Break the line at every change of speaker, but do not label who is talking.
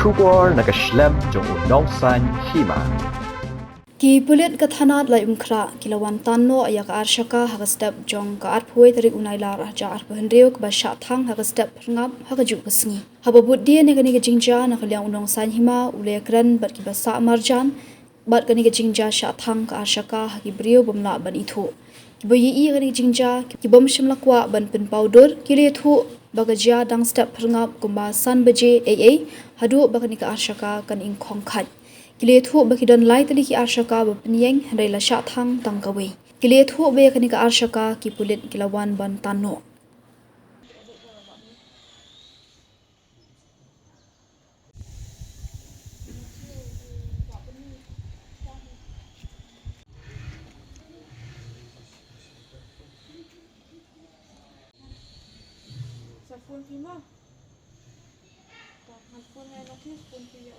Shugor nakaslem jong unong san Hima.
Ki Pulit kathanat lai umkra kilawan tanno ayak Arshaka hakastep jong ka arphuai tarik unailar aja arphendreu ka Shah Thang hakastep ngap hakaju kasngi hababut dia ne kani ka jingja na kaliang unong san Hima ulekran bat ki basa marjan bat kani ka jingja Shah Thang ka Arshaka hakibriu bamla ban ithu kiboyi i kani jingja kibom shimlakwa ban pin powder kile thu bagajia dang step ngap kumba san baje aa hadu bakani ka Arshaka kan ing khongkhat Kile thu bakidon lai tali ki Arshaka bapnieng handai la Shah Thang tangkawi. Kile thu be kani ka Arshaka ki Pulit kilawan ban tanno.
Hima. Phone hai na phone ki ya.